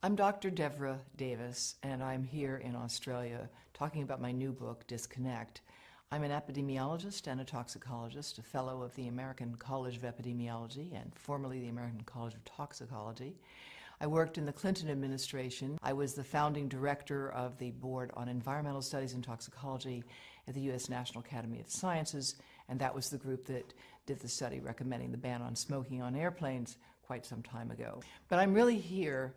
I'm Dr. Devra Davis, and I'm here in Australia talking about my new book, Disconnect. I'm an epidemiologist and a toxicologist, a fellow of the American College of Epidemiology and formerly the American College of Toxicology. I worked in the Clinton administration. I was the founding director of the Board on Environmental Studies and Toxicology at the U.S. National Academy of Sciences, and that was the group that did the study recommending the ban on smoking on airplanes quite some time ago. But I'm really here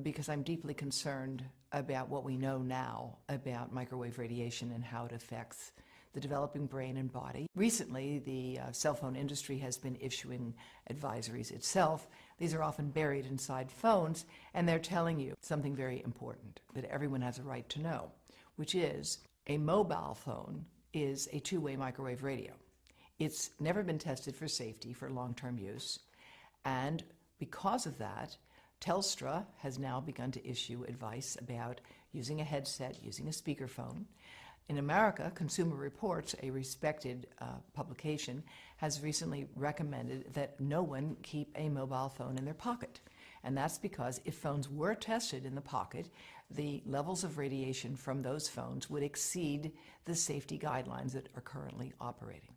because I'm deeply concerned about what we know now about microwave radiation and how it affects the developing brain and body. Recently, the cell phone industry has been issuing advisories itself. These are often buried inside phones, and they're telling you something very important that everyone has a right to know, which is a mobile phone is a two-way microwave radio. It's never been tested for safety for long-term use, and because of that, Telstra has now begun to issue advice about using a headset, using a speakerphone. In America, Consumer Reports, a respected publication, has recently recommended that no one keep a mobile phone in their pocket. And that's because if phones were tested in the pocket, the levels of radiation from those phones would exceed the safety guidelines that are currently operating.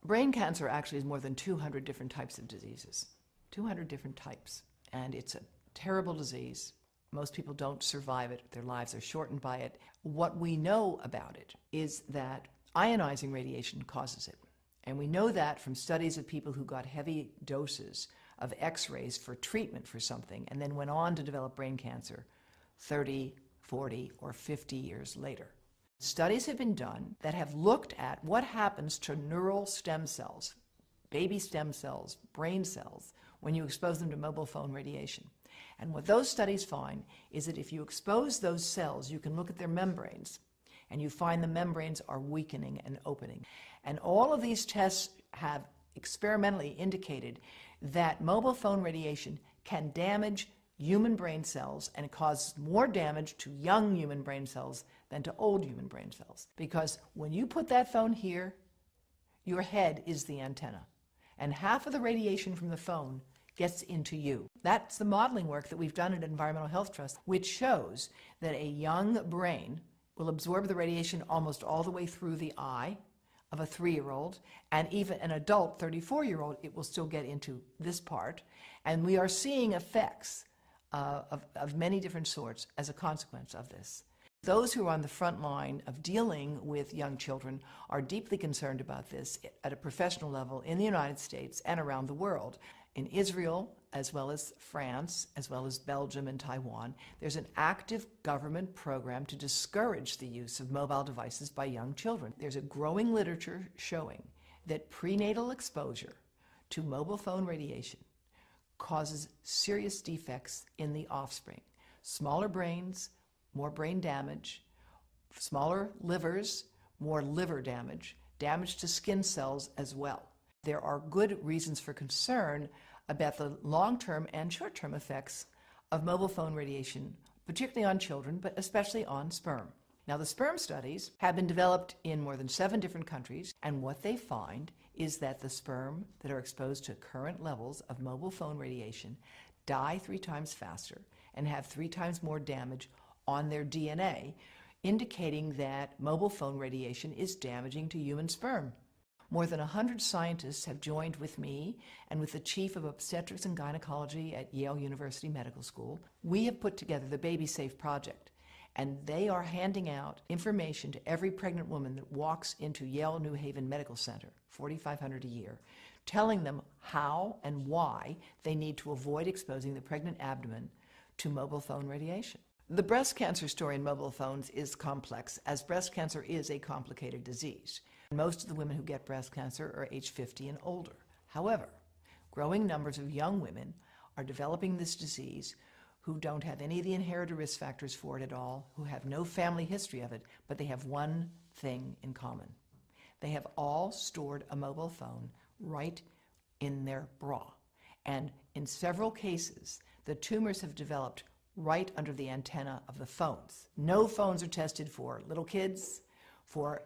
Brain cancer actually is more than 200 different types of diseases. 200 different types. And it's a terrible disease. Most people don't survive it. Their lives are shortened by it. What we know about it is that ionizing radiation causes it. And we know that from studies of people who got heavy doses of X-rays for treatment for something and then went on to develop brain cancer 30, 40, or 50 years later. Studies have been done that have looked at what happens to neural stem cells, baby stem cells, brain cells, when you expose them to mobile phone radiation. And what those studies find is that if you expose those cells, you can look at their membranes, and you find the membranes are weakening and opening. And all of these tests have experimentally indicated that mobile phone radiation can damage human brain cells, and it causes more damage to young human brain cells than to old human brain cells. Because when you put that phone here, your head is the antenna, and half of the radiation from the phone gets into you. That's the modeling work that we've done at Environmental Health Trust, which shows that a young brain will absorb the radiation almost all the way through the eye of a 3-year-old, and even an adult 34-year-old, it will still get into this part. And we are seeing effects of many different sorts as a consequence of this. Those who are on the front line of dealing with young children are deeply concerned about this at a professional level in the United States and around the world. In Israel, as well as France, as well as Belgium and Taiwan, there's an active government program to discourage the use of mobile devices by young children. There's a growing literature showing that prenatal exposure to mobile phone radiation causes serious defects in the offspring. Smaller brains, more brain damage, smaller livers, more liver damage, damage to skin cells as well. There are good reasons for concern about the long-term and short-term effects of mobile phone radiation, particularly on children, but especially on sperm. Now, the sperm studies have been developed in more than 7 different countries, and what they find is that the sperm that are exposed to current levels of mobile phone radiation die 3 times faster and have 3 times more damage on their DNA, indicating that mobile phone radiation is damaging to human sperm. More than 100 scientists have joined with me and with the chief of obstetrics and gynecology at Yale University Medical School. We have put together the Baby Safe Project, and they are handing out information to every pregnant woman that walks into Yale New Haven Medical Center, $4,500 a year, telling them how and why they need to avoid exposing the pregnant abdomen to mobile phone radiation. The breast cancer story in mobile phones is complex, as breast cancer is a complicated disease. Most of the women who get breast cancer are age 50 and older. However, growing numbers of young women are developing this disease who don't have any of the inherited risk factors for it at all, who have no family history of it, but they have one thing in common. They have all stored a mobile phone right in their bra. And in several cases, the tumors have developed right under the antenna of the phones. No phones are tested for little kids, for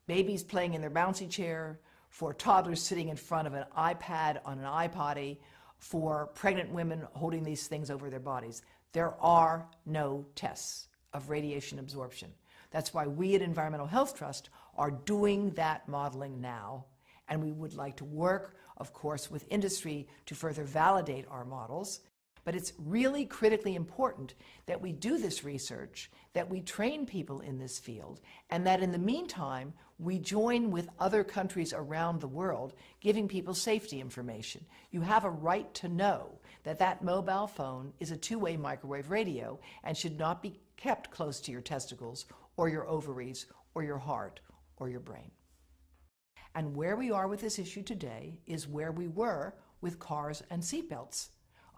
babies playing in their bouncy chair, for toddlers sitting in front of an iPad on an iPotty, for pregnant women holding these things over their bodies. There are no tests of radiation absorption. That's why we at Environmental Health Trust are doing that modeling now, and we would like to work, of course, with industry to further validate our models. But it's really critically important that we do this research, that we train people in this field, and that in the meantime, we join with other countries around the world, giving people safety information. You have a right to know that that mobile phone is a two-way microwave radio and should not be kept close to your testicles or your ovaries or your heart or your brain. And where we are with this issue today is where we were with cars and seatbelts.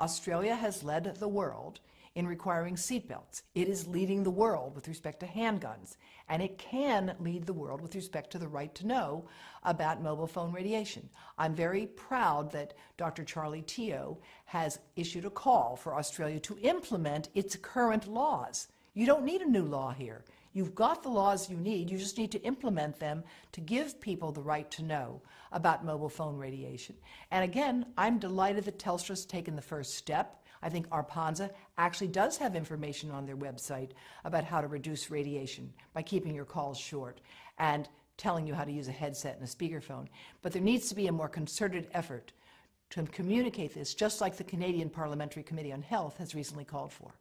Australia has led the world in requiring seatbelts. It is leading the world with respect to handguns, and it can lead the world with respect to the right to know about mobile phone radiation. I'm very proud that Dr. Charlie Teo has issued a call for Australia to implement its current laws. You don't need a new law here. You've got the laws you need. You just need to implement them to give people the right to know about mobile phone radiation. And again, I'm delighted that Telstra's taken the first step. I think Arpanza actually does have information on their website about how to reduce radiation by keeping your calls short and telling you how to use a headset and a speakerphone. But there needs to be a more concerted effort to communicate this, just like the Canadian Parliamentary Committee on Health has recently called for.